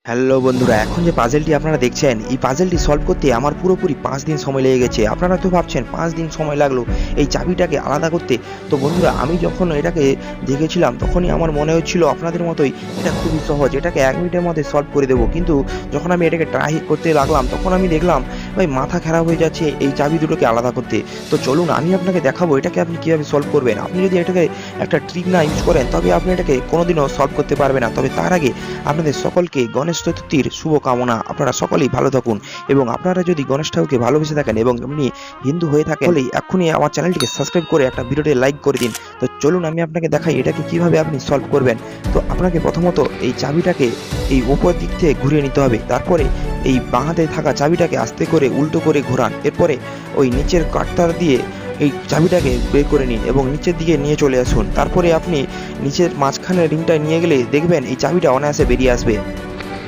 Hello বন্ধুরা, এখন যে পাজেলটি আপনারা দেখছেন, এই পাজেলটি সলভ করতে আমার পুরোপুরি 5 দিন সময় লেগে গেছে। আপনারা তো ভাবছেন 5 দিন সময় লাগলো এই চাবিটাকে আলাদা করতে। তো বন্ধুরা, আমি যখন এটাকে দেখেছিলাম তখনই আমার মনে হচ্ছিল আপনাদের মতোই এটা খুবই সহজ, এটাকে 1 মিনিটের মধ্যে সলভ করে দেবো। কিন্তু যখন আমি এটাকে ট্রাই করতে লাগলাম তখন আমি দেখলাম ভাই মাথা খারাপ হয়ে যাচ্ছে এই চাবি দুটোকে আলাদা করতে। তো চলুন আমি আপনাকে দেখাবো এটাকে আপনি কীভাবে সলভ করবেন। আপনি যদি এটাকে একটা ট্রিক না ইউজ করেন তবে আপনি এটাকে কোনোদিনও সলভ করতে পারবেন না। তবে তার আগে আপনাদের সকলকে গণেশ চতুর্থীর শুভকামনা। আপনারা সকলেই ভালো থাকুন এবং আপনারা যদি গণেশ ঠাকুরকে ভালোবেসে থাকেন এবং এমনি হিন্দু হয়ে থাকেন তাহলে এখনই আমার চ্যানেলটিকে সাবস্ক্রাইব করে একটা ভিডিওতে লাইক করে দিন। তো চলুন আমি আপনাকে দেখাই এটাকে কিভাবে আপনি সলভ করবেন। তো আপনাকে প্রথমত এই চাবিটাকে এই উপর দিক থেকে ঘুরিয়ে নিতে হবে। তারপরে এই বাঁ হাতে থাকা চাবিটাকে আস্তে করে উল্টো করে ঘোরান। এরপরে ওই নিচের কাঠতার দিয়ে এই চাবিটাকে বের করে নিন এবং নিচের দিকে নিয়ে চলে আসুন। তারপরে আপনি নিচের মাঝখানের রিংটা নিয়ে গেলে দেখবেন এই চাবিটা অনায়াসে বেরিয়ে আসবে।